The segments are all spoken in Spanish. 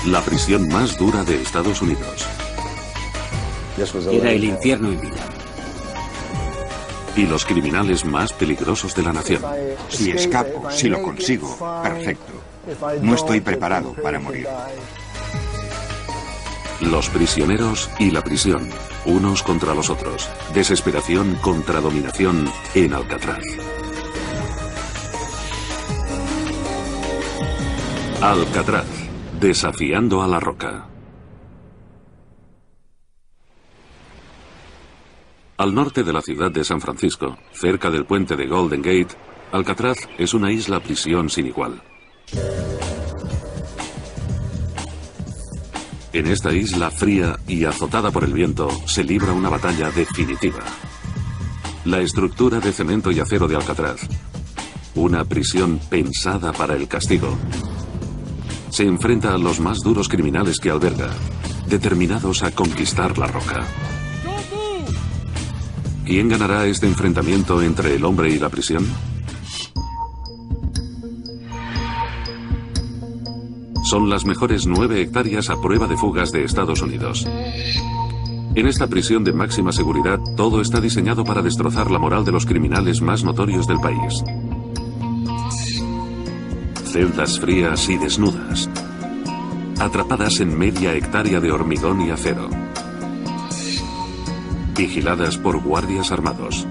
la prisión más dura de Estados Unidos. Era el infierno en vida. Y los criminales más peligrosos de la nación. Si escapo, si lo consigo, perfecto. No estoy preparado para morir. Los prisioneros y la prisión, unos contra los otros. Desesperación contra dominación en Alcatraz. Alcatraz, desafiando a la roca. Al norte de la ciudad de San Francisco, cerca del puente de Golden Gate, Alcatraz es una isla prisión sin igual. En esta isla fría y azotada por el viento se libra una batalla definitiva. La estructura de cemento y acero de Alcatraz, una prisión pensada para el castigo, se enfrenta a los más duros criminales que alberga, determinados a conquistar la roca. ¿Quién ganará este enfrentamiento entre el hombre y la prisión? Son las mejores 9 hectáreas a prueba de fugas de Estados Unidos. En esta prisión de máxima seguridad, todo está diseñado para destrozar la moral de los criminales más notorios del país. Celdas frías y desnudas, atrapadas en media hectárea de hormigón y acero, vigiladas por guardias armados,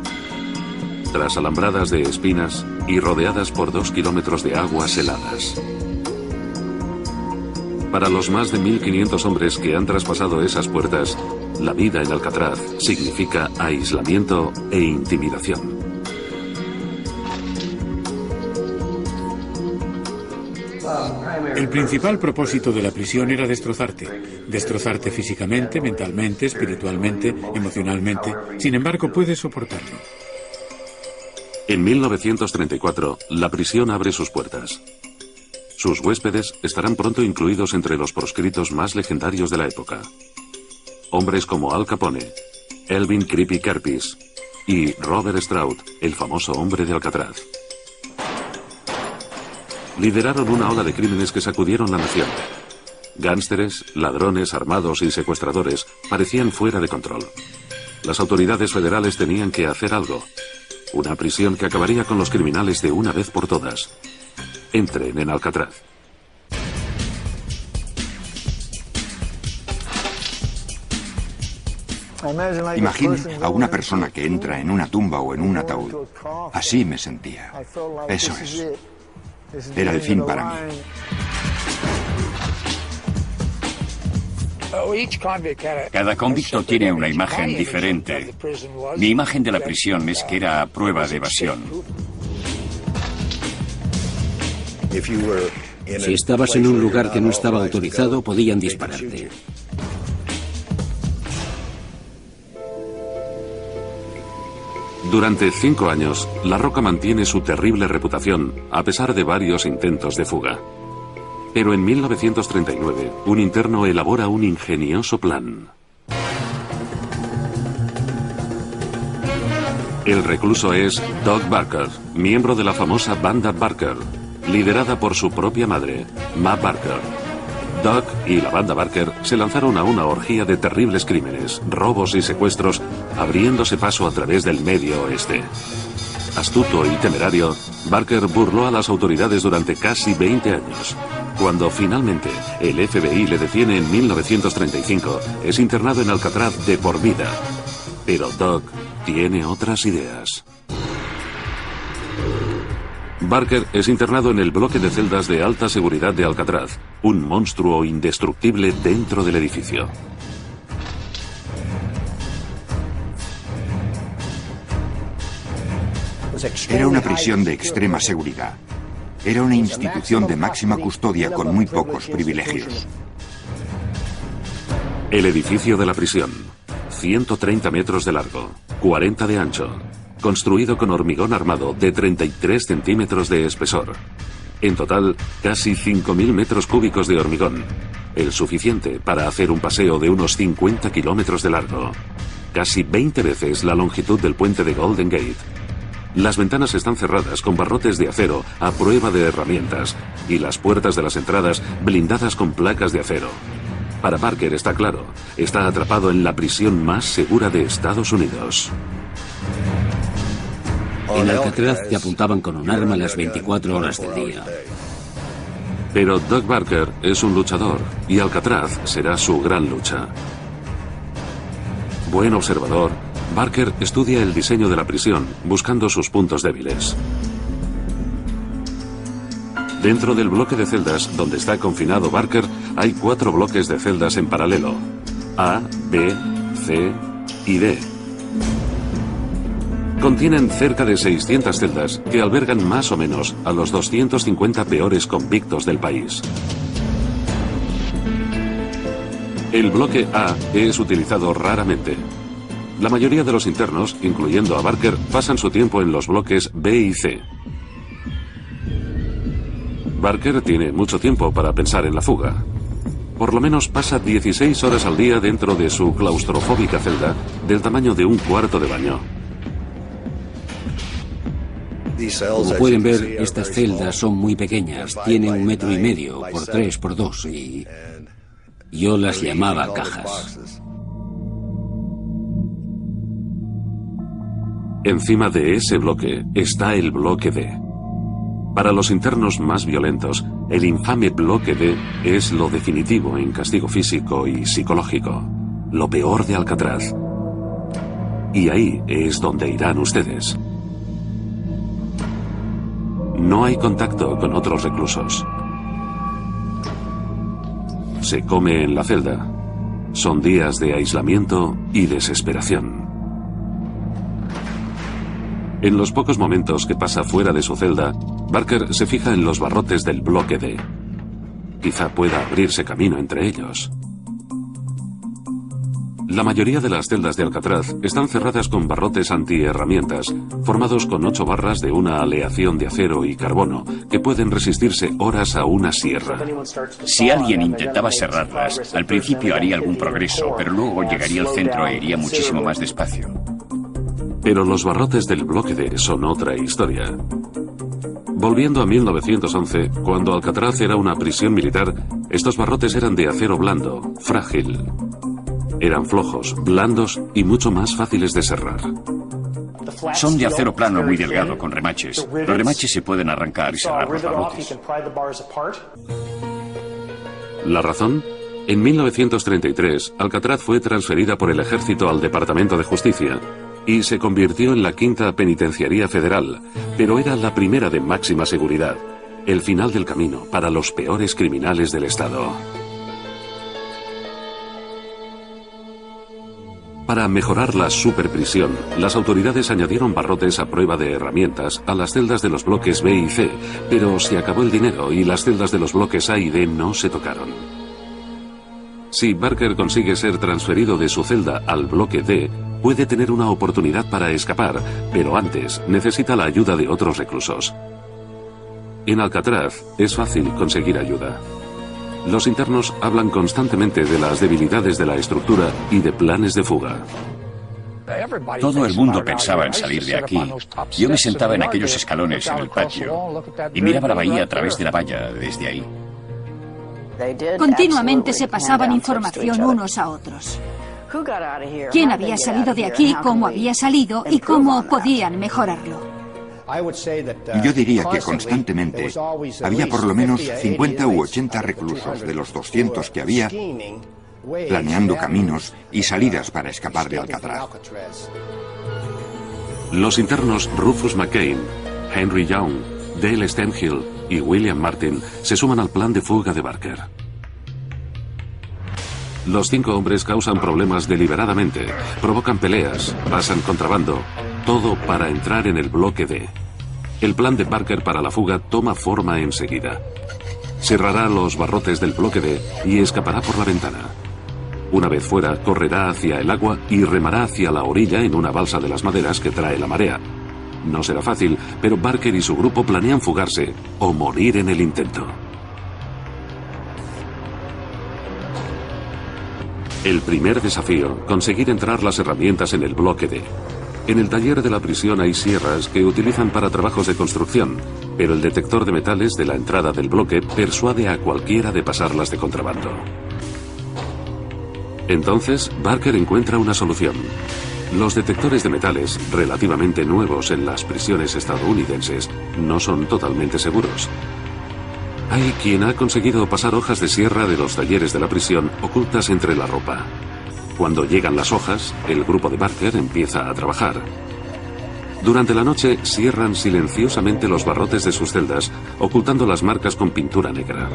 tras alambradas de espinas y rodeadas por 2 kilómetros de aguas heladas. Para los más de 1.500 hombres que han traspasado esas puertas, la vida en Alcatraz significa aislamiento e intimidación. El principal propósito de la prisión era destrozarte físicamente, mentalmente, espiritualmente, emocionalmente. Sin embargo, puedes soportarlo. En 1934, la prisión abre sus puertas. Sus huéspedes estarán pronto incluidos entre los proscritos más legendarios de la época. Hombres como Al Capone, Elvin Creepy Kerpis y Robert Stroud, el famoso hombre de Alcatraz. Lideraron una ola de crímenes que sacudieron la nación. Gánsteres, ladrones, armados y secuestradores parecían fuera de control. Las autoridades federales tenían que hacer algo. Una prisión que acabaría con los criminales de una vez por todas. Entren en Alcatraz. Imagine a una persona que entra en una tumba o en un ataúd. Así me sentía. Eso es. Era el fin para mí. Cada convicto tiene una imagen diferente. Mi imagen de la prisión es que era a prueba de evasión. Si estabas en un lugar que no estaba autorizado, podían dispararte. Durante 5 años, La Roca mantiene su terrible reputación, a pesar de varios intentos de fuga. Pero en 1939, un interno elabora un ingenioso plan. El recluso es Doug Barker, miembro de la famosa banda Barker, liderada por su propia madre, Ma Barker. Doug y la banda Barker se lanzaron a una orgía de terribles crímenes, robos y secuestros, abriéndose paso a través del Medio Oeste. Astuto y temerario, Barker burló a las autoridades durante casi 20 años. Cuando finalmente el FBI le detiene en 1935, es internado en Alcatraz de por vida. Pero Doug tiene otras ideas. Barker es internado en el bloque de celdas de alta seguridad de Alcatraz, un monstruo indestructible dentro del edificio. Era una prisión de extrema seguridad. Era una institución de máxima custodia con muy pocos privilegios. El edificio de la prisión, 130 metros de largo, 40 de ancho, construido con hormigón armado de 33 centímetros de espesor. En total, casi 5.000 metros cúbicos de hormigón, el suficiente para hacer un paseo de unos 50 kilómetros de largo, casi 20 veces la longitud del puente de Golden Gate. Las ventanas están cerradas con barrotes de acero a prueba de herramientas y las puertas de las entradas blindadas con placas de acero. Para Barker está claro, está atrapado en la prisión más segura de Estados Unidos. En Alcatraz te apuntaban con un arma las 24 horas del día. Pero Doug Barker es un luchador y Alcatraz será su gran lucha. Buen observador, Barker estudia el diseño de la prisión, buscando sus puntos débiles. Dentro del bloque de celdas donde está confinado Barker, hay 4 bloques de celdas en paralelo: A, B, C y D. Contienen cerca de 600 celdas que albergan más o menos a los 250 peores convictos del país. El bloque A es utilizado raramente. La mayoría de los internos, incluyendo a Barker, pasan su tiempo en los bloques B y C. Barker tiene mucho tiempo para pensar en la fuga. Por lo menos pasa 16 horas al día dentro de su claustrofóbica celda del tamaño de un cuarto de baño. Como pueden ver, estas celdas son muy pequeñas. Tienen 1,5 metros por 3 por 2 y yo las llamaba cajas. Encima de ese bloque está el bloque D. Para los internos más violentos, el infame bloque D es lo definitivo en castigo físico y psicológico, lo peor de Alcatraz. Y ahí es donde irán ustedes. No hay contacto con otros reclusos. Se come en la celda. Son días de aislamiento y desesperación. En los pocos momentos que pasa fuera de su celda, Barker se fija en los barrotes del bloque D. Quizá pueda abrirse camino entre ellos. La mayoría de las celdas de Alcatraz están cerradas con barrotes antiherramientas, formados con 8 barras de una aleación de acero y carbono, que pueden resistirse horas a una sierra. Si alguien intentaba cerrarlas, al principio haría algún progreso, pero luego llegaría al centro e iría muchísimo más despacio. Pero los barrotes del bloque D son otra historia. Volviendo a 1911, cuando Alcatraz era una prisión militar, estos barrotes eran de acero blando, frágil. Eran flojos, blandos y mucho más fáciles de cerrar. Son de acero plano muy delgado con remaches. Los remaches se pueden arrancar y cerrar los barrotes. ¿La razón? En 1933, Alcatraz fue transferida por el ejército al Departamento de Justicia y se convirtió en la 5ª penitenciaría federal, pero era la primera de máxima seguridad, el final del camino para los peores criminales del estado. Para mejorar la superprisión, las autoridades añadieron barrotes a prueba de herramientas a las celdas de los bloques B y C, pero se acabó el dinero y las celdas de los bloques A y D no se tocaron. Si Barker consigue ser transferido de su celda al bloque D, puede tener una oportunidad para escapar, pero antes necesita la ayuda de otros reclusos. En Alcatraz es fácil conseguir ayuda. Los internos hablan constantemente de las debilidades de la estructura y de planes de fuga. Todo el mundo pensaba en salir de aquí. Yo me sentaba en aquellos escalones en el patio y miraba la bahía a través de la valla desde ahí. Continuamente se pasaban información unos a otros. ¿Quién había salido de aquí, cómo había salido y cómo podían mejorarlo? Yo diría que constantemente había por lo menos 50 u 80 reclusos de los 200 que había planeando caminos y salidas para escapar de Alcatraz. Los internos Rufus McCain, Henry Young, Dale Stenhill y William Martin se suman al plan de fuga de Barker. Los 5 hombres causan problemas deliberadamente, provocan peleas, pasan contrabando, todo para entrar en el bloque D. El plan de Barker para la fuga toma forma enseguida. Cerrará los barrotes del bloque D y escapará por la ventana. Una vez fuera, correrá hacia el agua y remará hacia la orilla en una balsa de las maderas que trae la marea. No será fácil, pero Barker y su grupo planean fugarse o morir en el intento. El primer desafío, conseguir entrar las herramientas en el bloque D. En el taller de la prisión hay sierras que utilizan para trabajos de construcción, pero el detector de metales de la entrada del bloque persuade a cualquiera de pasarlas de contrabando. Entonces, Barker encuentra una solución. Los detectores de metales, relativamente nuevos en las prisiones estadounidenses, no son totalmente seguros. Hay quien ha conseguido pasar hojas de sierra de los talleres de la prisión ocultas entre la ropa. Cuando llegan las hojas, el grupo de Barker empieza a trabajar. Durante la noche cierran silenciosamente los barrotes de sus celdas, ocultando las marcas con pintura negra.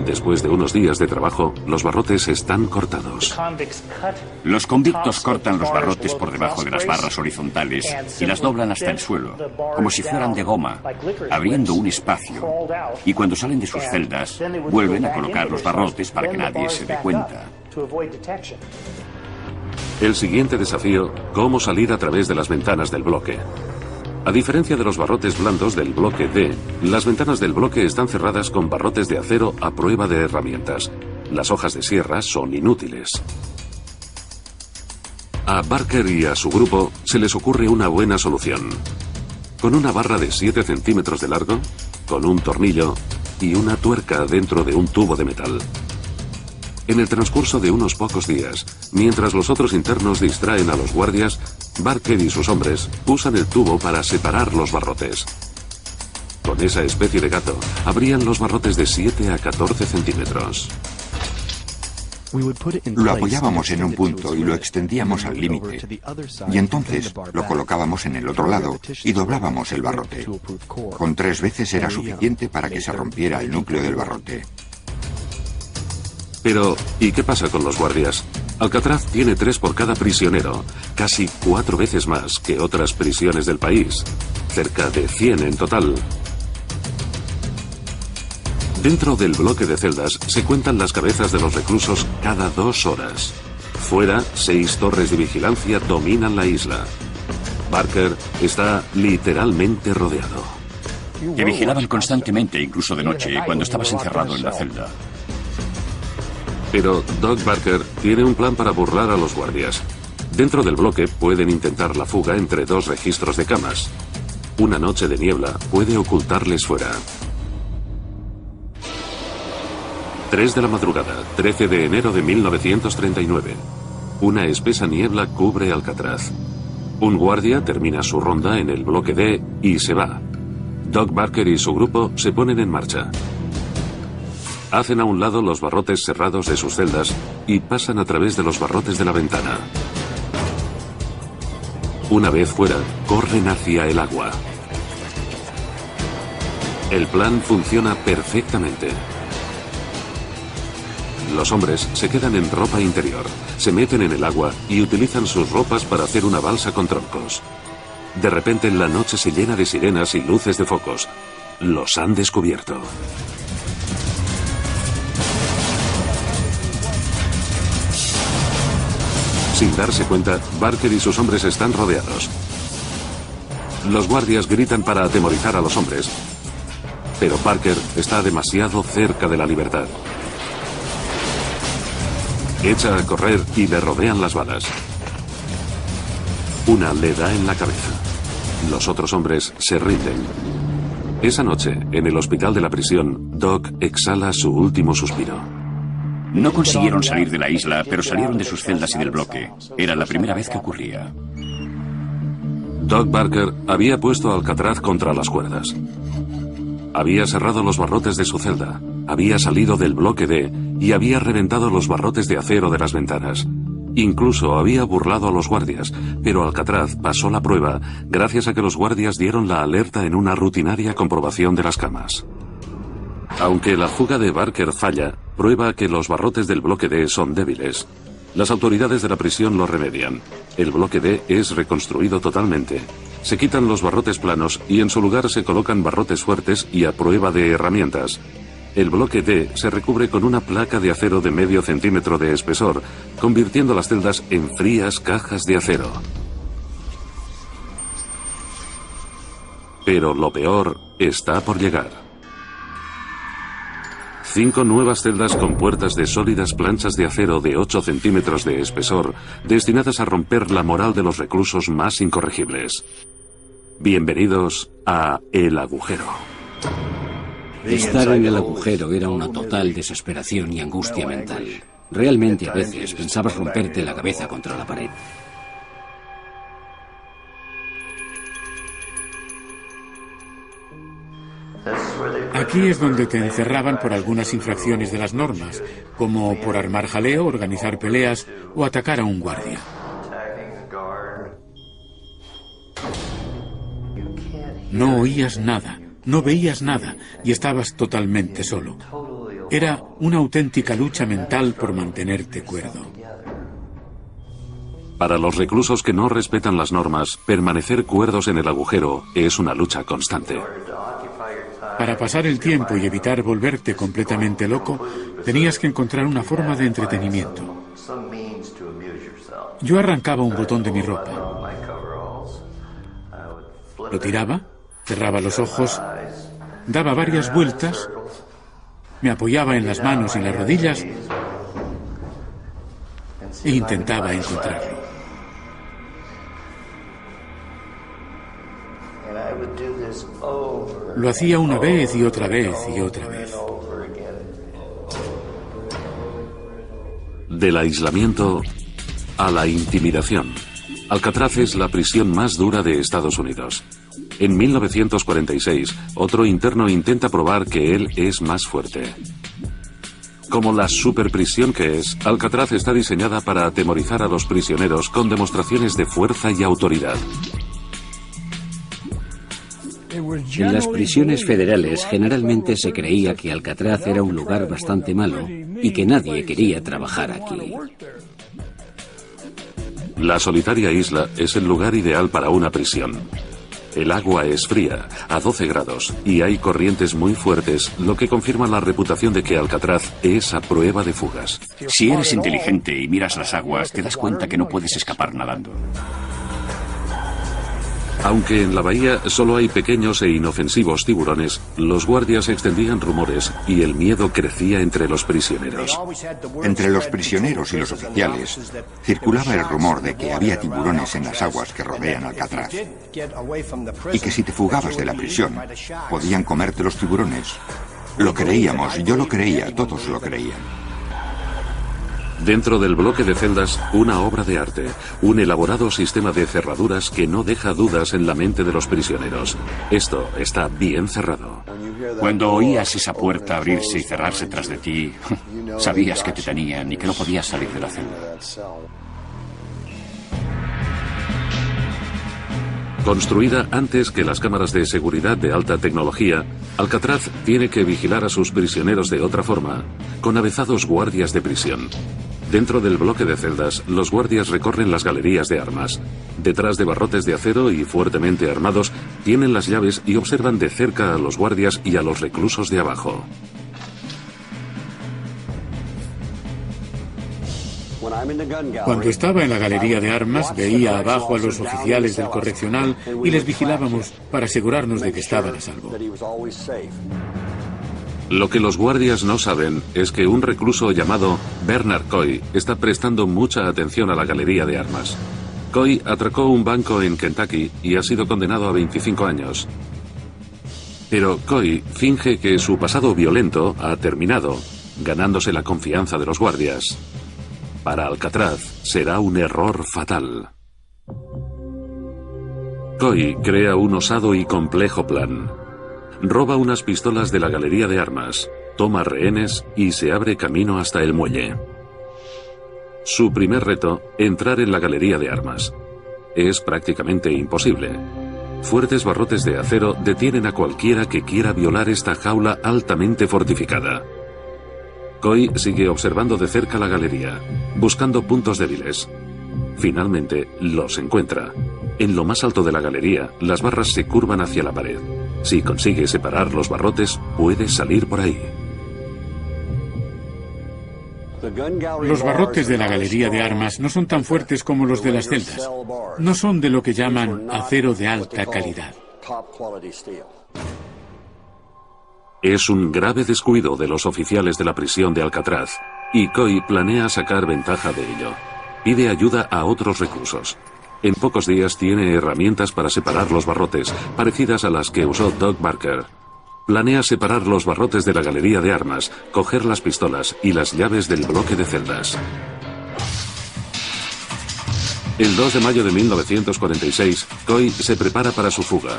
Después de unos días de trabajo, los barrotes están cortados. Los convictos cortan los barrotes por debajo de las barras horizontales y las doblan hasta el suelo, como si fueran de goma, abriendo un espacio. Y cuando salen de sus celdas, vuelven a colocar los barrotes para que nadie se dé cuenta. El siguiente desafío, cómo salir a través de las ventanas del bloque. A diferencia de los barrotes blandos del bloque D, las ventanas del bloque están cerradas con barrotes de acero a prueba de herramientas. Las hojas de sierra son inútiles. A Barker y a su grupo se les ocurre una buena solución. Con una barra de 7 centímetros de largo, con un tornillo y una tuerca dentro de un tubo de metal. En el transcurso de unos pocos días, mientras los otros internos distraen a los guardias, Barker y sus hombres usan el tubo para separar los barrotes. Con esa especie de gato, abrían los barrotes de 7 a 14 centímetros. Lo apoyábamos en un punto y lo extendíamos al límite. Y entonces lo colocábamos en el otro lado y doblábamos el barrote. Con 3 veces era suficiente para que se rompiera el núcleo del barrote. Pero, ¿y qué pasa con los guardias? Alcatraz tiene 3 por cada prisionero, casi 4 veces más que otras prisiones del país, cerca de 100 en total. Dentro del bloque de celdas se cuentan las cabezas de los reclusos cada 2 horas. Fuera, 6 torres de vigilancia dominan la isla. Barker está literalmente rodeado. Te vigilaban constantemente, incluso de noche, cuando estabas encerrado en la celda. Pero Doug Barker tiene un plan para burlar a los guardias. Dentro del bloque pueden intentar la fuga entre 2 registros de camas. Una noche de niebla puede ocultarles fuera. 3 de la madrugada, 13 de enero de 1939. Una espesa niebla cubre Alcatraz. Un guardia termina su ronda en el bloque D y se va. Doug Barker y su grupo se ponen en marcha. Hacen a un lado los barrotes cerrados de sus celdas y pasan a través de los barrotes de la ventana. Una vez fuera, corren hacia el agua. El plan funciona perfectamente. Los hombres se quedan en ropa interior, se meten en el agua y utilizan sus ropas para hacer una balsa con troncos. De repente la noche se llena de sirenas y luces de focos. Los han descubierto. Sin darse cuenta, Barker y sus hombres están rodeados. Los guardias gritan para atemorizar a los hombres, pero Barker está demasiado cerca de la libertad. Echa a correr y le rodean las balas. Una le da en la cabeza. Los otros hombres se rinden. Esa noche, en el hospital de la prisión, Doc exhala su último suspiro. No consiguieron salir de la isla, pero salieron de sus celdas y del bloque. Era la primera vez que ocurría. Doug Barker había puesto a Alcatraz contra las cuerdas. Había cerrado los barrotes de su celda, había salido del bloque D y había reventado los barrotes de acero de las ventanas. Incluso había burlado a los guardias, pero Alcatraz pasó la prueba gracias a que los guardias dieron la alerta en una rutinaria comprobación de las camas. Aunque la fuga de Barker falla, prueba que los barrotes del bloque D son débiles. Las autoridades de la prisión lo remedian. El bloque D es reconstruido totalmente. Se quitan los barrotes planos y en su lugar se colocan barrotes fuertes y a prueba de herramientas. El bloque D se recubre con una placa de acero de medio centímetro de espesor, convirtiendo las celdas en frías cajas de acero. Pero lo peor está por llegar. 5 nuevas celdas con puertas de sólidas planchas de acero de 8 centímetros de espesor, destinadas a romper la moral de los reclusos más incorregibles. Bienvenidos a El Agujero. Estar en el agujero era una total desesperación y angustia mental. Realmente a veces pensabas romperte la cabeza contra la pared. Aquí es donde te encerraban por algunas infracciones de las normas, como por armar jaleo, organizar peleas o atacar a un guardia. No oías nada, no veías nada y estabas totalmente solo. Era una auténtica lucha mental por mantenerte cuerdo. Para los reclusos que no respetan las normas, permanecer cuerdos en el agujero es una lucha constante. Para pasar el tiempo y evitar volverte completamente loco, tenías que encontrar una forma de entretenimiento. Yo arrancaba un botón de mi ropa. Lo tiraba, cerraba los ojos, daba varias vueltas, me apoyaba en las manos y las rodillas e intentaba encontrarlo. Lo hacía una vez y otra vez y otra vez. Del aislamiento a la intimidación. Alcatraz es la prisión más dura de Estados Unidos. En 1946, otro interno intenta probar que él es más fuerte. Como la superprisión que es, Alcatraz está diseñada para atemorizar a los prisioneros con demostraciones de fuerza y autoridad. En las prisiones federales generalmente se creía que Alcatraz era un lugar bastante malo y que nadie quería trabajar aquí. La solitaria isla es el lugar ideal para una prisión. El agua es fría, a 12 grados, y hay corrientes muy fuertes, lo que confirma la reputación de que Alcatraz es a prueba de fugas. Si eres inteligente y miras las aguas, te das cuenta que no puedes escapar nadando. Aunque en la bahía solo hay pequeños e inofensivos tiburones, los guardias extendían rumores y el miedo crecía entre los prisioneros. Entre los prisioneros y los oficiales circulaba el rumor de que había tiburones en las aguas que rodean Alcatraz y que si te fugabas de la prisión podían comerte los tiburones. Lo creíamos, yo lo creía, todos lo creían. Dentro del bloque de celdas, una obra de arte, un elaborado sistema de cerraduras que no deja dudas en la mente de los prisioneros. Esto está bien cerrado. Cuando oías esa puerta abrirse y cerrarse tras de ti, sabías que te tenían y que no podías salir de la celda. Construida antes que las cámaras de seguridad de alta tecnología, Alcatraz tiene que vigilar a sus prisioneros de otra forma, con avezados guardias de prisión. Dentro del bloque de celdas, los guardias recorren las galerías de armas. Detrás de barrotes de acero y fuertemente armados, tienen las llaves y observan de cerca a los guardias y a los reclusos de abajo. Cuando estaba en la galería de armas, veía abajo a los oficiales del correccional y les vigilábamos para asegurarnos de que estaban a salvo. Lo que los guardias no saben es que un recluso llamado Bernard Coy está prestando mucha atención a la galería de armas. Coy atracó un banco en Kentucky y ha sido condenado a 25 años. Pero Coy finge que su pasado violento ha terminado, ganándose la confianza de los guardias. Para Alcatraz será un error fatal. Coy crea un osado y complejo plan. Roba unas pistolas de la galería de armas, toma rehenes y se abre camino hasta el muelle. Su primer reto, entrar en la galería de armas. Es prácticamente imposible. Fuertes barrotes de acero detienen a cualquiera que quiera violar esta jaula altamente fortificada. Coy sigue observando de cerca la galería, buscando puntos débiles. Finalmente, los encuentra. En lo más alto de la galería, las barras se curvan hacia la pared. Si consigue separar los barrotes, puede salir por ahí. Los barrotes de la galería de armas no son tan fuertes como los de las celdas. No son de lo que llaman acero de alta calidad. Es un grave descuido de los oficiales de la prisión de Alcatraz, y Coy planea sacar ventaja de ello. Pide ayuda a otros reclusos. En pocos días tiene herramientas para separar los barrotes, parecidas a las que usó Doug Barker. Planea separar los barrotes de la galería de armas, coger las pistolas y las llaves del bloque de celdas. El 2 de mayo de 1946, Coy se prepara para su fuga.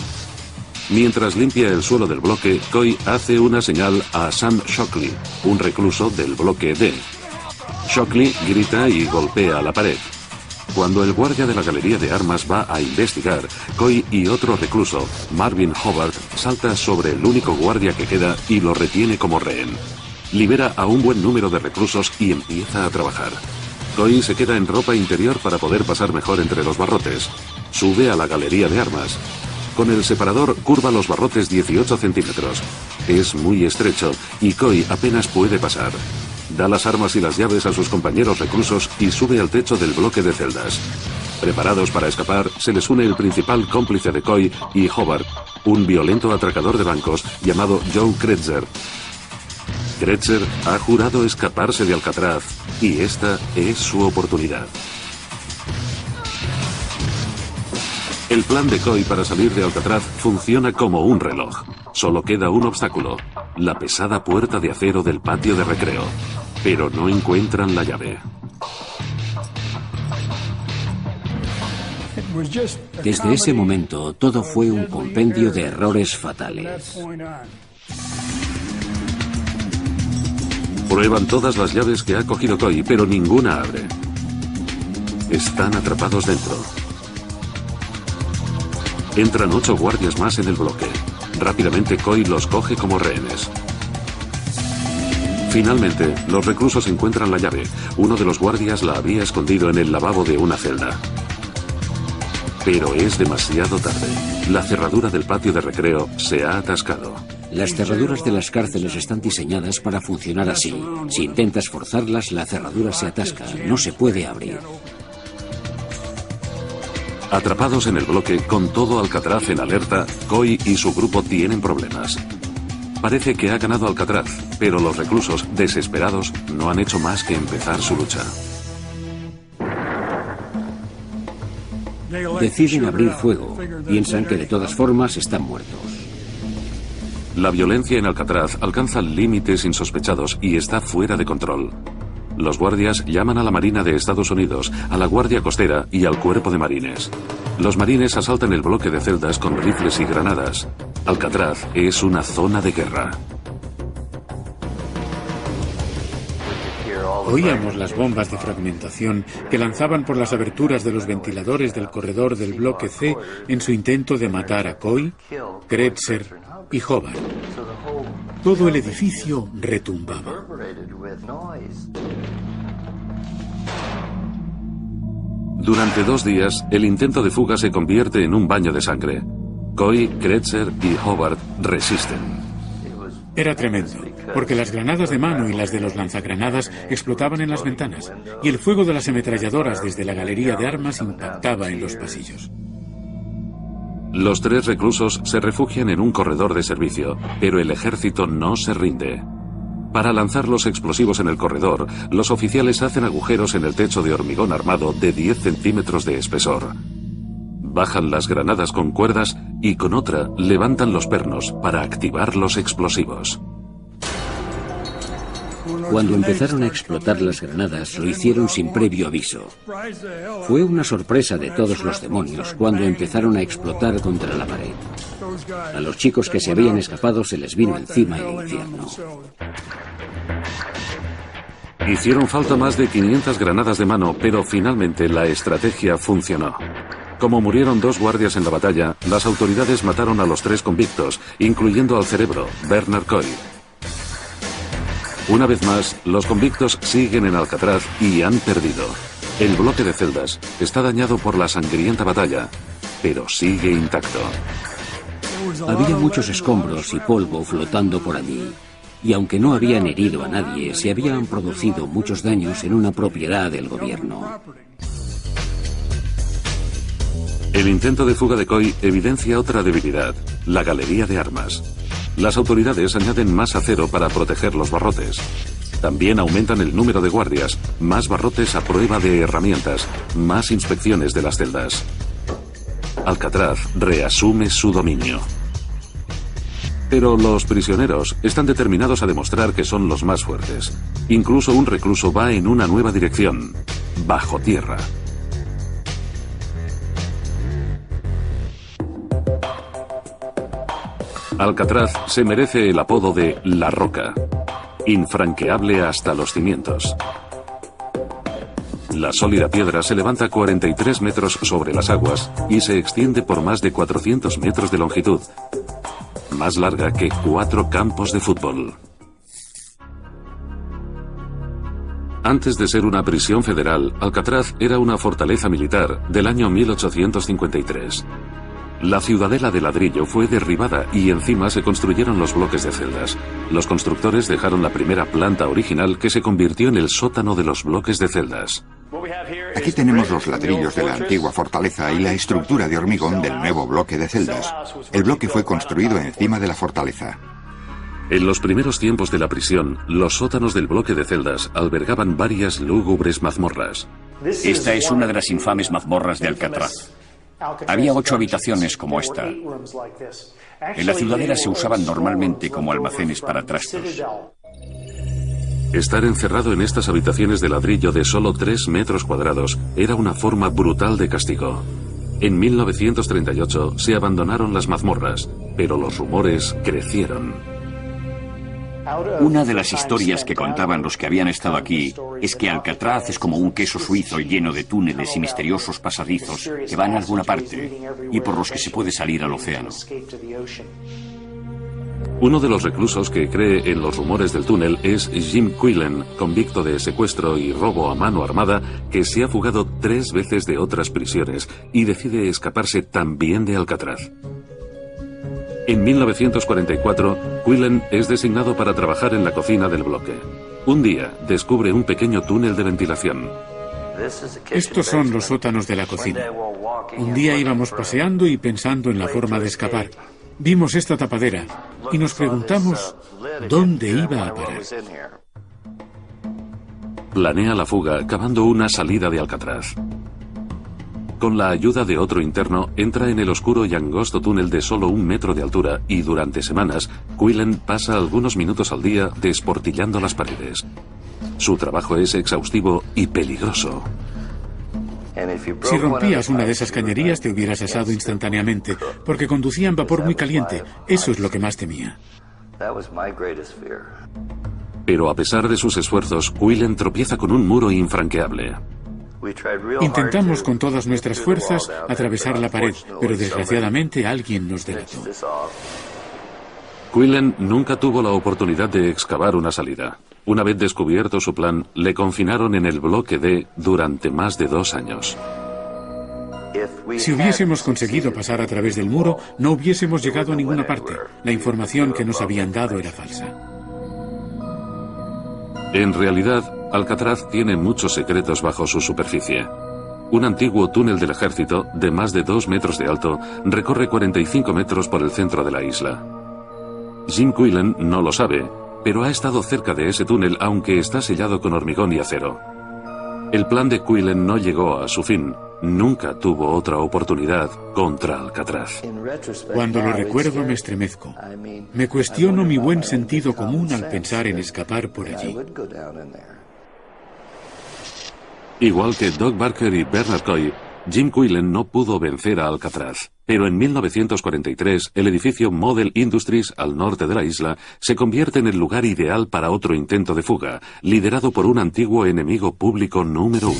Mientras limpia el suelo del bloque, Coy hace una señal a Sam Shockley, un recluso del bloque D. Shockley grita y golpea la pared. Cuando el guardia de la galería de armas va a investigar, Coy y otro recluso, Marvin Hobart, salta sobre el único guardia que queda y lo retiene como rehén. Libera a un buen número de reclusos y empieza a trabajar. Coy se queda en ropa interior para poder pasar mejor entre los barrotes. Sube a la galería de armas. Con el separador curva los barrotes 18 centímetros. Es muy estrecho y Coy apenas puede pasar. Da las armas y las llaves a sus compañeros reclusos y sube al techo del bloque de celdas. Preparados para escapar, se les une el principal cómplice de Coy y Hobart, un violento atracador de bancos llamado Joe Kretzer. Kretzer ha jurado escaparse de Alcatraz y esta es su oportunidad. El plan de Coy para salir de Alcatraz funciona como un reloj. Solo queda un obstáculo, la pesada puerta de acero del patio de recreo. Pero no encuentran la llave. Desde ese momento, todo fue un compendio de errores fatales. Prueban todas las llaves que ha cogido Coy, pero ninguna abre. Están atrapados dentro. Entran 8 guardias más en el bloque. Rápidamente Coy los coge como rehenes. Finalmente, los reclusos encuentran la llave. Uno de los guardias la había escondido en el lavabo de una celda. Pero es demasiado tarde. La cerradura del patio de recreo se ha atascado. Las cerraduras de las cárceles están diseñadas para funcionar así. Si intentas forzarlas, la cerradura se atasca. No se puede abrir. Atrapados en el bloque, con todo Alcatraz en alerta, Coy y su grupo tienen problemas. Parece que ha ganado Alcatraz, pero los reclusos, desesperados, no han hecho más que empezar su lucha. Deciden abrir fuego. Piensan que de todas formas están muertos. La violencia en Alcatraz alcanza límites insospechados y está fuera de control. Los guardias llaman a la Marina de Estados Unidos, a la Guardia Costera y al Cuerpo de Marines. Los marines asaltan el bloque de celdas con rifles y granadas. Alcatraz es una zona de guerra. Oíamos las bombas de fragmentación que lanzaban por las aberturas de los ventiladores del corredor del bloque C en su intento de matar a Coy, Kretzer y Hobart. Todo el edificio retumbaba. Durante 2 días, el intento de fuga se convierte en un baño de sangre. Coy, Kretzer y Hobart resisten. Era tremendo, porque las granadas de mano y las de los lanzagranadas explotaban en las ventanas, y el fuego de las ametralladoras desde la galería de armas impactaba en los pasillos. Los 3 reclusos se refugian en un corredor de servicio, pero el ejército no se rinde. Para lanzar los explosivos en el corredor, los oficiales hacen agujeros en el techo de hormigón armado de 10 centímetros de espesor. Bajan las granadas con cuerdas y con otra levantan los pernos para activar los explosivos. Cuando empezaron a explotar las granadas, lo hicieron sin previo aviso. Fue una sorpresa de todos los demonios cuando empezaron a explotar contra la pared. A los chicos que se habían escapado se les vino encima el infierno. Hicieron falta más de 500 granadas de mano, pero finalmente la estrategia funcionó. Como murieron 2 guardias en la batalla, las autoridades mataron a los 3 convictos, incluyendo al cerebro, Bernard Coy. Una vez más, los convictos siguen en Alcatraz y han perdido. El bloque de celdas está dañado por la sangrienta batalla, pero sigue intacto. Había muchos escombros y polvo flotando por allí. Y aunque no habían herido a nadie, se habían producido muchos daños en una propiedad del gobierno. El intento de fuga de Coy evidencia otra debilidad, la galería de armas. Las autoridades añaden más acero para proteger los barrotes. También aumentan el número de guardias, más barrotes a prueba de herramientas, más inspecciones de las celdas. Alcatraz reasume su dominio. Pero los prisioneros están determinados a demostrar que son los más fuertes. Incluso un recluso va en una nueva dirección, bajo tierra. Alcatraz se merece el apodo de La Roca, infranqueable hasta los cimientos. La sólida piedra se levanta 43 metros sobre las aguas y se extiende por más de 400 metros de longitud, más larga que 4 campos de fútbol. Antes de ser una prisión federal, Alcatraz era una fortaleza militar del año 1853. La ciudadela de ladrillo fue derribada y encima se construyeron los bloques de celdas. Los constructores dejaron la primera planta original que se convirtió en el sótano de los bloques de celdas. Aquí tenemos los ladrillos de la antigua fortaleza y la estructura de hormigón del nuevo bloque de celdas. El bloque fue construido encima de la fortaleza. En los primeros tiempos de la prisión, los sótanos del bloque de celdas albergaban varias lúgubres mazmorras. Esta es una de las infames mazmorras de Alcatraz. Había 8 habitaciones como esta. En la ciudadela se usaban normalmente como almacenes para trastos. Estar encerrado en estas habitaciones de ladrillo de solo 3 metros cuadrados era una forma brutal de castigo. En 1938 se abandonaron las mazmorras, pero los rumores crecieron. Una de las historias que contaban los que habían estado aquí es que Alcatraz es como un queso suizo lleno de túneles y misteriosos pasadizos que van a alguna parte y por los que se puede salir al océano. Uno de los reclusos que cree en los rumores del túnel es Jim Quillen, convicto de secuestro y robo a mano armada, que se ha fugado 3 veces de otras prisiones y decide escaparse también de Alcatraz. En 1944, Quillen es designado para trabajar en la cocina del bloque. Un día, descubre un pequeño túnel de ventilación. Estos son los sótanos de la cocina. Un día íbamos paseando y pensando en la forma de escapar. Vimos esta tapadera y nos preguntamos dónde iba a parar. Planea la fuga cavando una salida de Alcatraz. Con la ayuda de otro interno, entra en el oscuro y angosto túnel de solo 1 metro de altura y durante semanas, Quillen pasa algunos minutos al día desportillando las paredes. Su trabajo es exhaustivo y peligroso. Si rompías una de esas cañerías te hubieras asado instantáneamente, porque conducían vapor muy caliente. Eso es lo que más temía. Pero a pesar de sus esfuerzos, Quillen tropieza con un muro infranqueable. Intentamos con todas nuestras fuerzas atravesar la pared, pero desgraciadamente alguien nos delató. Quillen nunca tuvo la oportunidad de excavar una salida. Una vez descubierto su plan, le confinaron en el bloque D durante más de 2 años. Si hubiésemos conseguido pasar a través del muro, no hubiésemos llegado a ninguna parte. La información que nos habían dado era falsa. En realidad, Alcatraz tiene muchos secretos bajo su superficie. Un antiguo túnel del ejército, de más de 2 metros de alto, recorre 45 metros por el centro de la isla. Jim Quillen no lo sabe, pero ha estado cerca de ese túnel aunque está sellado con hormigón y acero. El plan de Quillen no llegó a su fin. Nunca tuvo otra oportunidad contra Alcatraz. Cuando lo recuerdo me estremezco. Me cuestiono mi buen sentido común al pensar en escapar por allí. Igual que Doug Barker y Bernard Coy, Jim Quillen no pudo vencer a Alcatraz. Pero en 1943, el edificio Model Industries, al norte de la isla, se convierte en el lugar ideal para otro intento de fuga, liderado por un antiguo enemigo público número 1.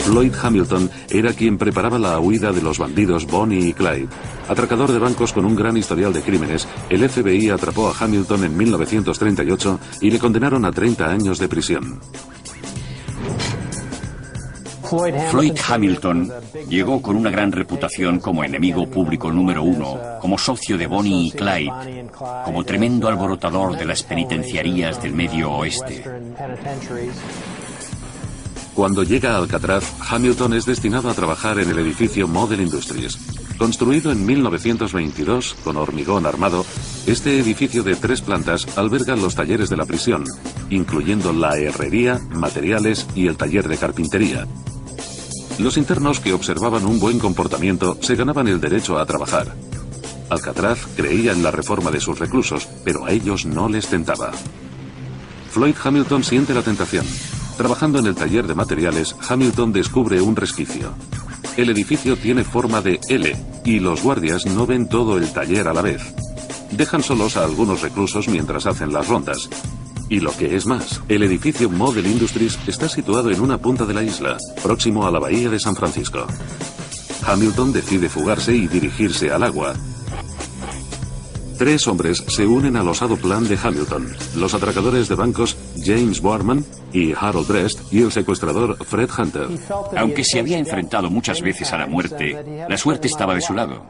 Floyd Hamilton era quien preparaba la huida de los bandidos Bonnie y Clyde. Atracador de bancos con un gran historial de crímenes, el FBI atrapó a Hamilton en 1938 y le condenaron a 30 años de prisión. Floyd Hamilton llegó con una gran reputación como enemigo público número 1, como socio de Bonnie y Clyde, como tremendo alborotador de las penitenciarías del Medio Oeste. Cuando llega a Alcatraz, Hamilton es destinado a trabajar en el edificio Model Industries. Construido en 1922 con hormigón armado, este edificio de 3 plantas alberga los talleres de la prisión, incluyendo la herrería, materiales y el taller de carpintería. Los internos que observaban un buen comportamiento se ganaban el derecho a trabajar. Alcatraz creía en la reforma de sus reclusos, pero a ellos no les tentaba. Floyd Hamilton siente la tentación. Trabajando en el taller de materiales, Hamilton descubre un resquicio. El edificio tiene forma de L y los guardias no ven todo el taller a la vez. Dejan solos a algunos reclusos mientras hacen las rondas. Y lo que es más, el edificio Model Industries está situado en una punta de la isla, próximo a la bahía de San Francisco. Hamilton decide fugarse y dirigirse al agua. 3 hombres se unen al osado plan de Hamilton: los atracadores de bancos James Boardman y Harold Brest y el secuestrador Fred Hunter. Aunque se había enfrentado muchas veces a la muerte, la suerte estaba de su lado.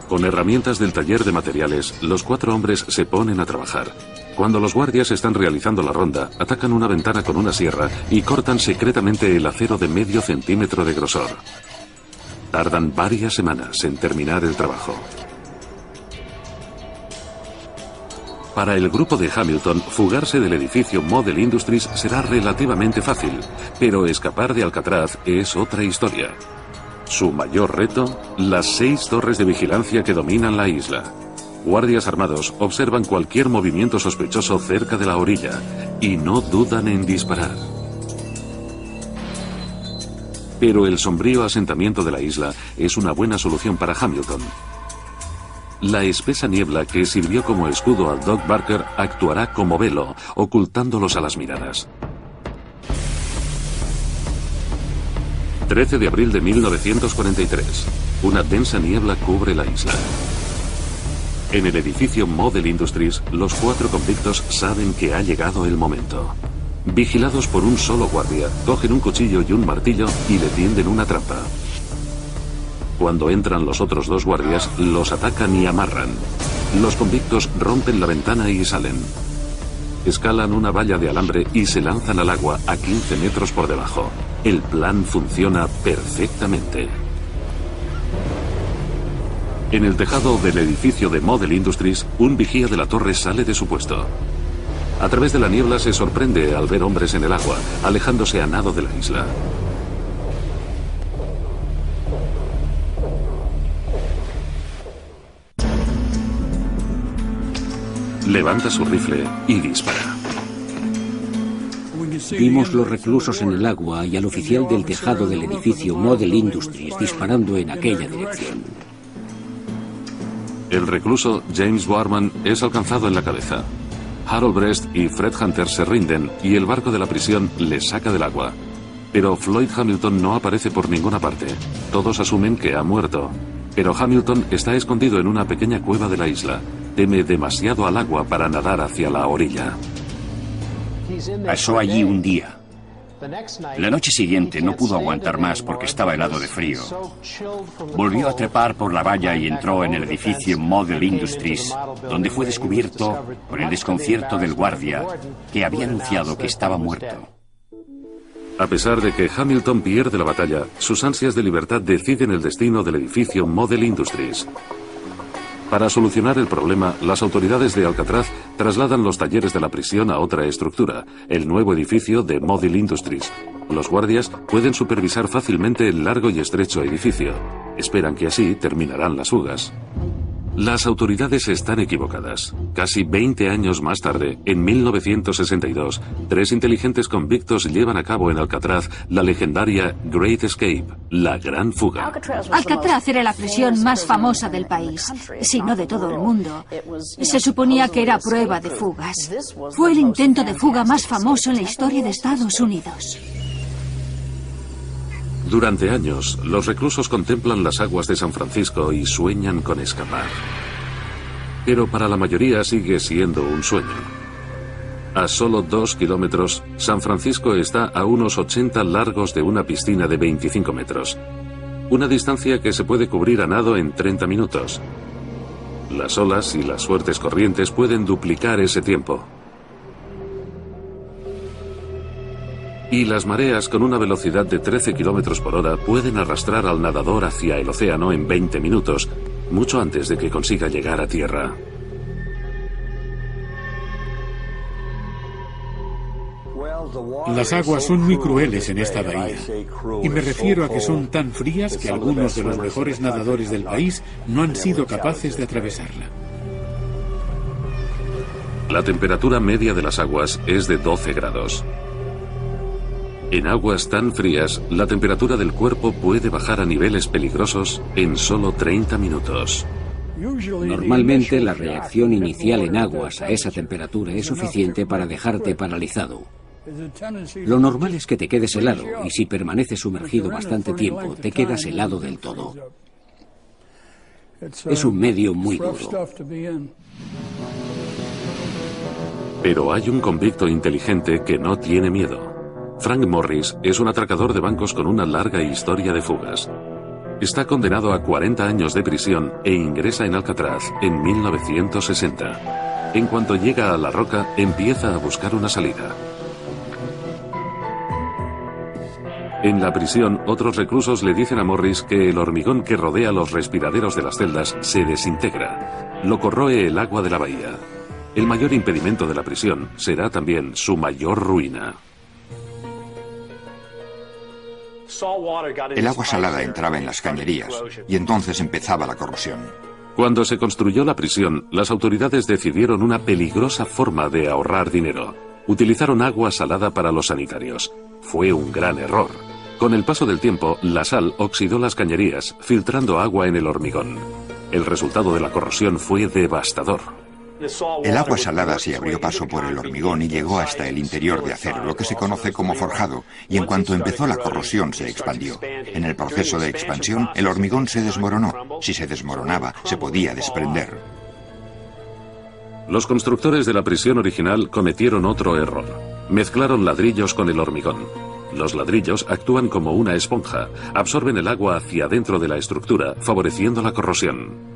Con herramientas del taller de materiales, los 4 hombres se ponen a trabajar. Cuando los guardias están realizando la ronda, atacan una ventana con una sierra y cortan secretamente el acero de medio centímetro de grosor. Tardan varias semanas en terminar el trabajo. Para el grupo de Hamilton, fugarse del edificio Model Industries será relativamente fácil, pero escapar de Alcatraz es otra historia. Su mayor reto, las 6 torres de vigilancia que dominan la isla. Guardias armados observan cualquier movimiento sospechoso cerca de la orilla y no dudan en disparar. Pero el sombrío asentamiento de la isla es una buena solución para Hamilton. La espesa niebla que sirvió como escudo al Doc Barker actuará como velo, ocultándolos a las miradas. 13 de abril de 1943. Una densa niebla cubre la isla. En el edificio Model Industries, los 4 convictos saben que ha llegado el momento. Vigilados por un solo guardia, cogen un cuchillo y un martillo y le tienden una trampa. Cuando entran los otros 2 guardias, los atacan y amarran. Los convictos rompen la ventana y salen. Escalan una valla de alambre y se lanzan al agua a 15 metros por debajo. El plan funciona perfectamente. En el tejado del edificio de Model Industries, un vigía de la torre sale de su puesto. A través de la niebla se sorprende al ver hombres en el agua, alejándose a nado de la isla. Levanta su rifle y dispara. Vimos los reclusos en el agua y al oficial del tejado del edificio Model Industries disparando en aquella dirección. El recluso James Boardman es alcanzado en la cabeza. Harold Brest y Fred Hunter se rinden y el barco de la prisión les saca del agua. Pero Floyd Hamilton no aparece por ninguna parte. Todos asumen que ha muerto. Pero Hamilton está escondido en una pequeña cueva de la isla. Teme demasiado al agua para nadar hacia la orilla. Pasó allí un día. La noche siguiente no pudo aguantar más porque estaba helado de frío. Volvió a trepar por la valla y entró en el edificio Model Industries, donde fue descubierto por el desconcierto del guardia, que había anunciado que estaba muerto. A pesar de que Hamilton pierde la batalla, sus ansias de libertad deciden el destino del edificio Model Industries. Para solucionar el problema, las autoridades de Alcatraz trasladan los talleres de la prisión a otra estructura, el nuevo edificio de Model Industries. Los guardias pueden supervisar fácilmente el largo y estrecho edificio. Esperan que así terminarán las fugas. Las autoridades están equivocadas. Casi 20 años más tarde, en 1962, 3 inteligentes convictos llevan a cabo en Alcatraz la legendaria Great Escape, la gran fuga. Alcatraz era la prisión más famosa del país, si no de todo el mundo. Se suponía que era prueba de fugas. Fue el intento de fuga más famoso en la historia de Estados Unidos. Durante años, los reclusos contemplan las aguas de San Francisco y sueñan con escapar. Pero para la mayoría sigue siendo un sueño. A solo 2 kilómetros, San Francisco está a unos 80 largos de una piscina de 25 metros. Una distancia que se puede cubrir a nado en 30 minutos. Las olas y las fuertes corrientes pueden duplicar ese tiempo. Y las mareas con una velocidad de 13 km por hora pueden arrastrar al nadador hacia el océano en 20 minutos, mucho antes de que consiga llegar a tierra. Las aguas son muy crueles en esta bahía, y me refiero a que son tan frías que algunos de los mejores nadadores del país no han sido capaces de atravesarla. La temperatura media de las aguas es de 12 grados. En aguas tan frías, la temperatura del cuerpo puede bajar a niveles peligrosos en solo 30 minutos. Normalmente la reacción inicial en aguas a esa temperatura es suficiente para dejarte paralizado. Lo normal es que te quedes helado, y si permaneces sumergido bastante tiempo, te quedas helado del todo. Es un medio muy duro. Pero hay un convicto inteligente que no tiene miedo. Frank Morris es un atracador de bancos con una larga historia de fugas. Está condenado a 40 años de prisión e ingresa en Alcatraz en 1960. En cuanto llega a la roca, empieza a buscar una salida. En la prisión, otros reclusos le dicen a Morris que el hormigón que rodea los respiraderos de las celdas se desintegra. Lo corroe el agua de la bahía. El mayor impedimento de la prisión será también su mayor ruina. El agua salada entraba en las cañerías y entonces empezaba la corrosión. Cuando se construyó la prisión, las autoridades decidieron una peligrosa forma de ahorrar dinero. Utilizaron agua salada para los sanitarios. Fue un gran error. Con el paso del tiempo, la sal oxidó las cañerías, filtrando agua en el hormigón. El resultado de la corrosión fue devastador. El agua salada se abrió paso por el hormigón y llegó hasta el interior de acero, lo que se conoce como forjado, y en cuanto empezó la corrosión se expandió. En el proceso de expansión, el hormigón se desmoronó. Si se desmoronaba, se podía desprender. Los constructores de la prisión original cometieron otro error. Mezclaron ladrillos con el hormigón. Los ladrillos actúan como una esponja, absorben el agua hacia dentro de la estructura, favoreciendo la corrosión.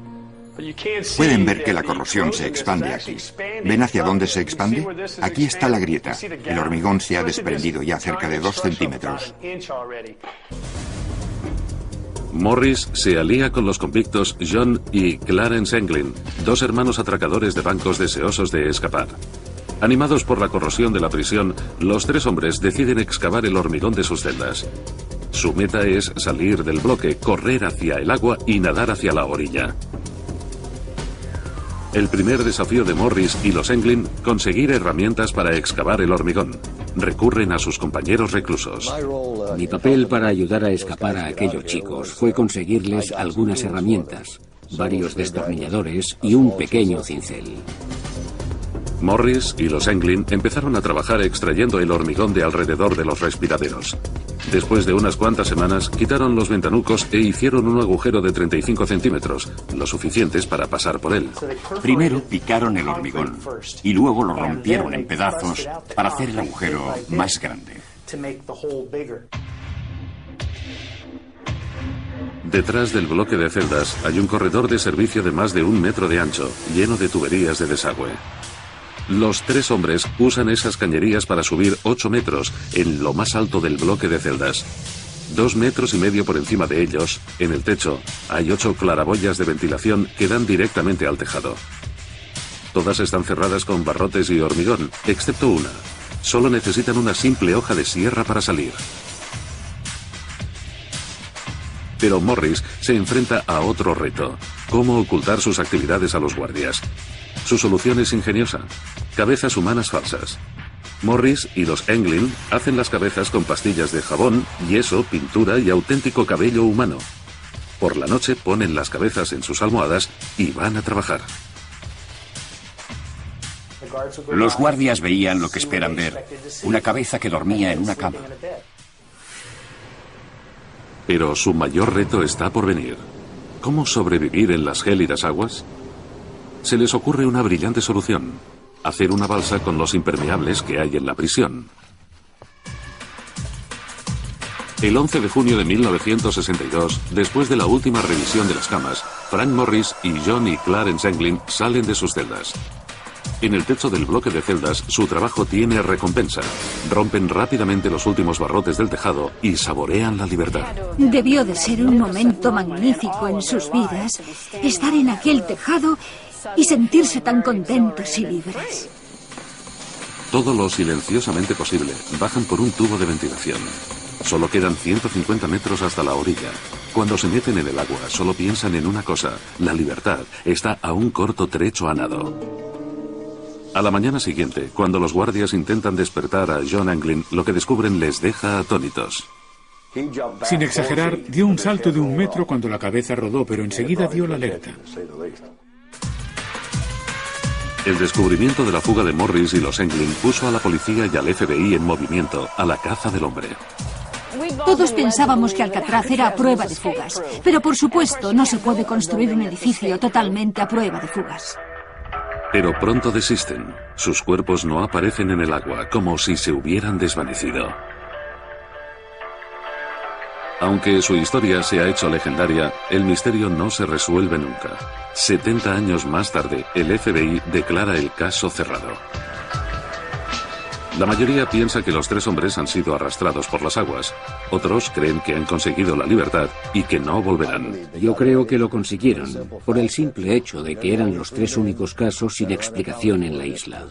Pueden ver que la corrosión se expande aquí. ¿Ven hacia dónde se expande? Aquí está la grieta. El hormigón se ha desprendido ya cerca de 2 centímetros. Morris se alía con los convictos John y Clarence Englin, dos hermanos atracadores de bancos deseosos de escapar. Animados por la corrosión de la prisión, los tres hombres deciden excavar el hormigón de sus celdas. Su meta es salir del bloque, correr hacia el agua y nadar hacia la orilla. El primer desafío de Morris y los Englin, conseguir herramientas para excavar el hormigón. Recurren a sus compañeros reclusos. Mi papel para ayudar a escapar a aquellos chicos fue conseguirles algunas herramientas, varios destornilladores y un pequeño cincel. Morris y los Englin empezaron a trabajar extrayendo el hormigón de alrededor de los respiraderos. Después de unas cuantas semanas, quitaron los ventanucos e hicieron un agujero de 35 centímetros, lo suficientes para pasar por él. Primero picaron el hormigón y luego lo rompieron en pedazos para hacer el agujero más grande. Detrás del bloque de celdas hay un corredor de servicio de más de 1 metro de ancho, lleno de tuberías de desagüe. Los tres hombres usan esas cañerías para subir 8 metros en lo más alto del bloque de celdas. 2,5 metros por encima de ellos, en el techo, hay 8 claraboyas de ventilación que dan directamente al tejado. Todas están cerradas con barrotes y hormigón, excepto una. Solo necesitan una simple hoja de sierra para salir. Pero Morris se enfrenta a otro reto: cómo ocultar sus actividades a los guardias. Su solución es ingeniosa: cabezas humanas falsas. Morris y los Englin hacen las cabezas con pastillas de jabón, yeso, pintura y auténtico cabello humano. Por la noche ponen las cabezas en sus almohadas y van a trabajar. Los guardias veían lo que esperan ver: una cabeza que dormía en una cama. Pero su mayor reto está por venir. ¿Cómo sobrevivir en las gélidas aguas? Se les ocurre una brillante solución: hacer una balsa con los impermeables que hay en la prisión. El 11 de junio de 1962, después de la última revisión de las camas, Frank Morris y John y Clarence Englin salen de sus celdas. En el techo del bloque de celdas, su trabajo tiene recompensa. Rompen rápidamente los últimos barrotes del tejado y saborean la libertad. Debió de ser un momento magnífico en sus vidas, estar en aquel tejado y sentirse tan contentos y libres. Todo lo silenciosamente posible, bajan por un tubo de ventilación. Solo quedan 150 metros hasta la orilla. Cuando se meten en el agua, solo piensan en una cosa: la libertad está a un corto trecho a nado. A la mañana siguiente, cuando los guardias intentan despertar a John Anglin, lo que descubren les deja atónitos. Sin exagerar, dio un salto de 1 metro cuando la cabeza rodó, pero enseguida dio la alerta. El descubrimiento de la fuga de Morris y los Anglin puso a la policía y al FBI en movimiento, a la caza del hombre. Todos pensábamos que Alcatraz era a prueba de fugas, pero por supuesto no se puede construir un edificio totalmente a prueba de fugas. Pero pronto desisten. Sus cuerpos no aparecen en el agua, como si se hubieran desvanecido. Aunque su historia se ha hecho legendaria, el misterio no se resuelve nunca. 70 años más tarde, el FBI declara el caso cerrado. La mayoría piensa que los 3 hombres han sido arrastrados por las aguas. Otros creen que han conseguido la libertad y que no volverán. Yo creo que lo consiguieron, por el simple hecho de que eran los 3 únicos casos sin explicación en la isla.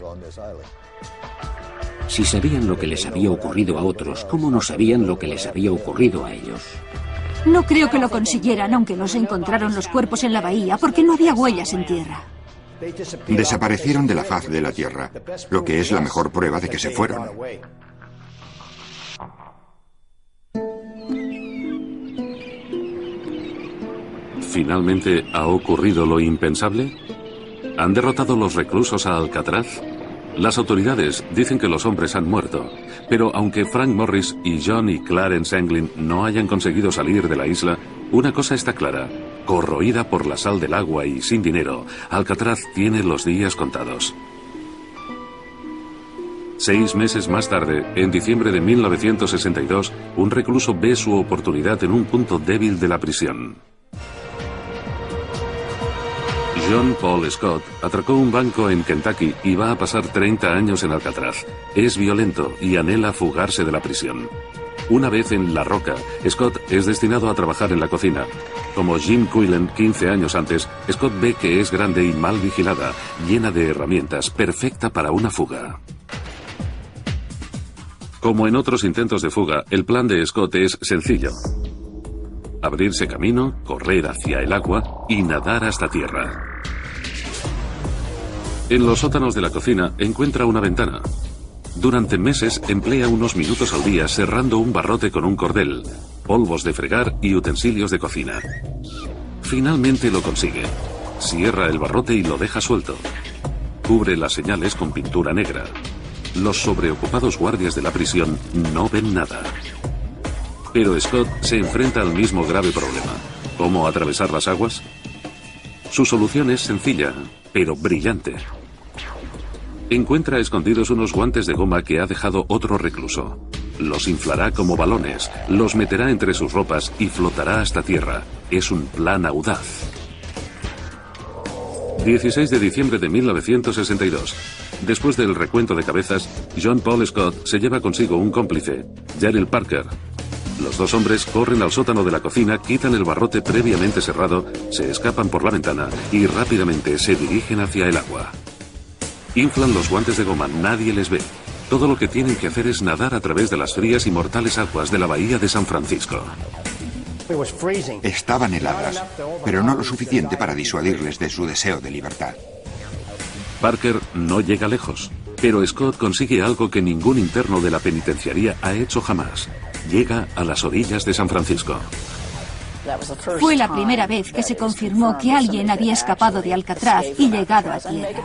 Si sabían lo que les había ocurrido a otros, ¿cómo no sabían lo que les había ocurrido a ellos? No creo que lo consiguieran, aunque no se encontraron los cuerpos en la bahía, porque no había huellas en tierra. Desaparecieron de la faz de la tierra, lo que es la mejor prueba de que se fueron. ¿Finalmente ha ocurrido lo impensable? ¿Han derrotado los reclusos a Alcatraz? Las autoridades dicen que los hombres han muerto, pero aunque Frank Morris y John y Clarence Anglin no hayan conseguido salir de la isla, una cosa está clara: corroída por la sal del agua y sin dinero, Alcatraz tiene los días contados. 6 meses más tarde, en diciembre de 1962, un recluso ve su oportunidad en un punto débil de la prisión. John Paul Scott atracó un banco en Kentucky y va a pasar 30 años en Alcatraz. Es violento y anhela fugarse de la prisión. Una vez en La Roca, Scott es destinado a trabajar en la cocina. Como Jim Quillen 15 años antes, Scott ve que es grande y mal vigilada, llena de herramientas, perfecta para una fuga. Como en otros intentos de fuga, el plan de Scott es sencillo: abrirse camino, correr hacia el agua y nadar hasta tierra. En los sótanos de la cocina encuentra una ventana. Durante meses emplea unos minutos al día cerrando un barrote con un cordel, polvos de fregar y utensilios de cocina. Finalmente lo consigue. Cierra el barrote y lo deja suelto. Cubre las señales con pintura negra. Los sobreocupados guardias de la prisión no ven nada. Pero Scott se enfrenta al mismo grave problema: ¿cómo atravesar las aguas? Su solución es sencilla, pero brillante. Encuentra escondidos unos guantes de goma que ha dejado otro recluso. Los inflará como balones, los meterá entre sus ropas y flotará hasta tierra. Es un plan audaz. 16 de diciembre de 1962. Después del recuento de cabezas, John Paul Scott se lleva consigo un cómplice, Jarrell Parker. Los 2 hombres corren al sótano de la cocina, quitan el barrote previamente cerrado, se escapan por la ventana y rápidamente se dirigen hacia el agua. Inflan los guantes de goma, nadie les ve. Todo lo que tienen que hacer es nadar a través de las frías y mortales aguas de la bahía de San Francisco. Estaban heladas, pero no lo suficiente para disuadirles de su deseo de libertad. Parker no llega lejos, pero Scott consigue algo que ningún interno de la penitenciaría ha hecho jamás. Llega a las orillas de San Francisco. Fue la primera vez que se confirmó que alguien había escapado de Alcatraz y llegado a tierra.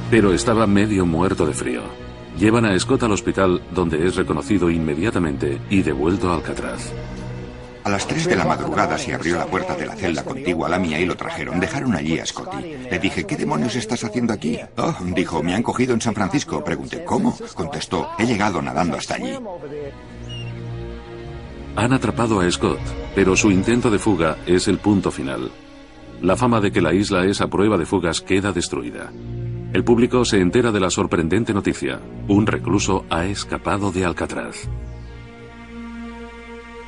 Pero estaba medio muerto de frío. Llevan a Scott al hospital, donde es reconocido inmediatamente y devuelto a Alcatraz. A las 3 de la madrugada se abrió la puerta de la celda contigua a la mía y lo trajeron. Dejaron allí a Scotty. Le dije: ¿qué demonios estás haciendo aquí? Oh, dijo: me han cogido en San Francisco. Pregunté: ¿cómo? Contestó: he llegado nadando hasta allí. Han atrapado a Scott, pero su intento de fuga es el punto final. La fama de que la isla es a prueba de fugas queda destruida. El público se entera de la sorprendente noticia. Un recluso ha escapado de Alcatraz.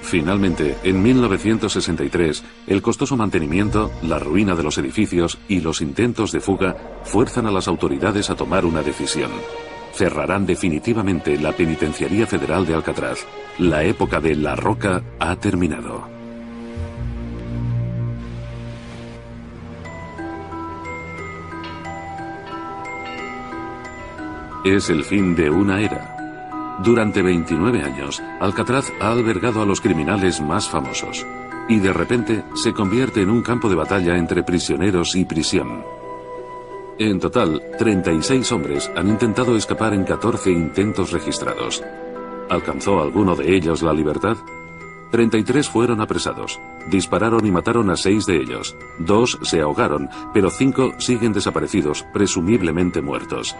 Finalmente, en 1963, el costoso mantenimiento, la ruina de los edificios y los intentos de fuga fuerzan a las autoridades a tomar una decisión. Cerrarán definitivamente la Penitenciaría Federal de Alcatraz. La época de La Roca ha terminado. Es el fin de una era. Durante 29 años, Alcatraz ha albergado a los criminales más famosos. Y de repente se convierte en un campo de batalla entre prisioneros y prisión. En total, 36 hombres han intentado escapar en 14 intentos registrados. ¿Alcanzó alguno de ellos la libertad? 33 fueron apresados. Dispararon y mataron a 6 de ellos. 2 se ahogaron, pero 5 siguen desaparecidos, presumiblemente muertos.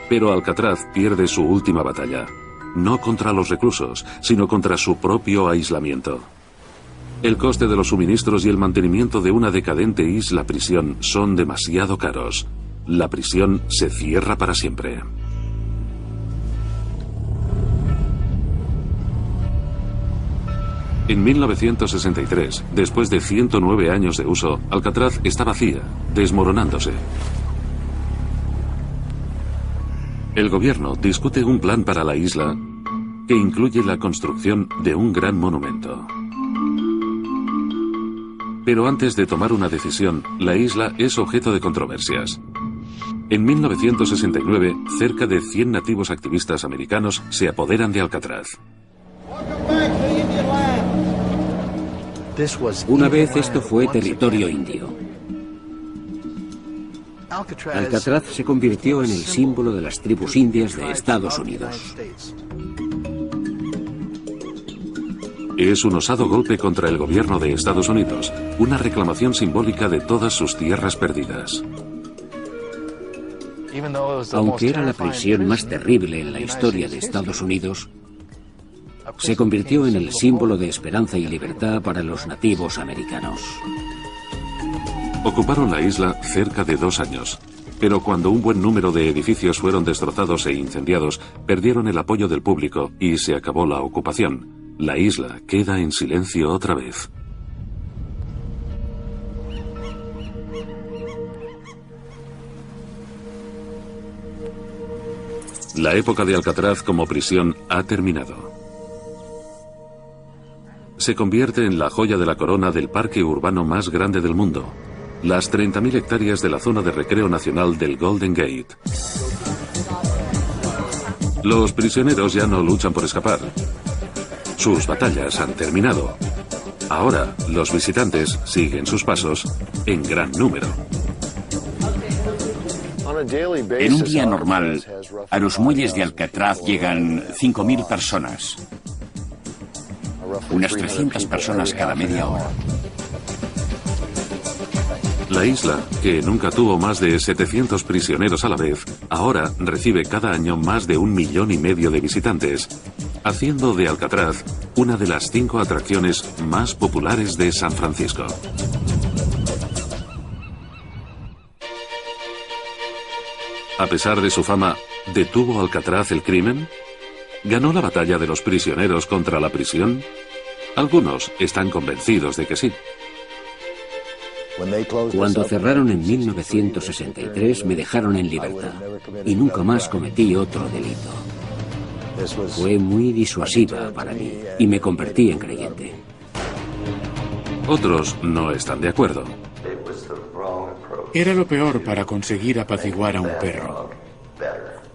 Pero Alcatraz pierde su última batalla. No contra los reclusos, sino contra su propio aislamiento. El coste de los suministros y el mantenimiento de una decadente isla-prisión son demasiado caros. La prisión se cierra para siempre. En 1963, después de 109 años de uso, Alcatraz está vacía, desmoronándose. El gobierno discute un plan para la isla que incluye la construcción de un gran monumento. Pero antes de tomar una decisión, la isla es objeto de controversias. En 1969, cerca de 100 nativos activistas americanos se apoderan de Alcatraz. Una vez esto fue territorio indio. Alcatraz se convirtió en el símbolo de las tribus indias de Estados Unidos. Es un osado golpe contra el gobierno de Estados Unidos, una reclamación simbólica de todas sus tierras perdidas. Aunque era la prisión más terrible en la historia de Estados Unidos, se convirtió en el símbolo de esperanza y libertad para los nativos americanos. Ocuparon la isla cerca de 2 años, pero cuando un buen número de edificios fueron destrozados e incendiados, perdieron el apoyo del público y se acabó la ocupación. La isla queda en silencio otra vez. La época de Alcatraz como prisión ha terminado. Se convierte en la joya de la corona del parque urbano más grande del mundo. Las 30.000 hectáreas de la zona de recreo nacional del Golden Gate. Los prisioneros ya no luchan por escapar. Sus batallas han terminado. Ahora, los visitantes siguen sus pasos en gran número. En un día normal, a los muelles de Alcatraz llegan 5.000 personas. Unas 300 personas cada media hora. La isla, que nunca tuvo más de 700 prisioneros a la vez, ahora recibe cada año más de 1,5 millones de visitantes, haciendo de Alcatraz una de las 5 atracciones más populares de San Francisco. A pesar de su fama, ¿detuvo Alcatraz el crimen? ¿Ganó la batalla de los prisioneros contra la prisión? Algunos están convencidos de que sí. Cuando cerraron en 1963 me dejaron en libertad y nunca más cometí otro delito. Fue muy disuasiva para mí y me convertí en creyente. Otros no están de acuerdo. Era lo peor para conseguir apaciguar a un perro.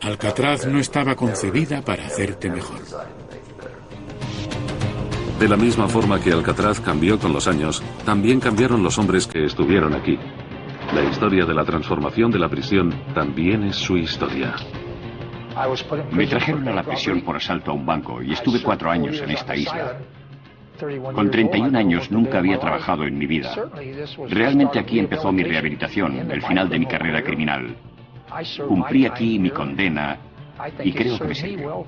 Alcatraz no estaba concebida para hacerte mejor. De la misma forma que Alcatraz cambió con los años, también cambiaron los hombres que estuvieron aquí. La historia de la transformación de la prisión también es su historia. Me trajeron a la prisión por asalto a un banco y estuve 4 años en esta isla. Con 31 años nunca había trabajado en mi vida. Realmente aquí empezó mi rehabilitación, el final de mi carrera criminal. Cumplí aquí mi condena y creo que me sirvió.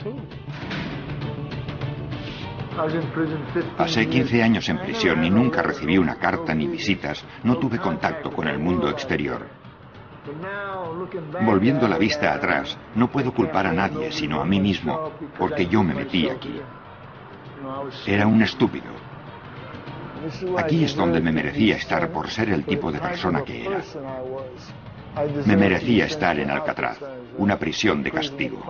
Pasé 15 años en prisión y nunca recibí una carta ni visitas. No tuve contacto con el mundo exterior. Volviendo la vista atrás, no puedo culpar a nadie sino a mí mismo, porque yo me metí aquí. Era un estúpido. Aquí es donde me merecía estar por ser el tipo de persona que era. Me merecía estar en Alcatraz, una prisión de castigo.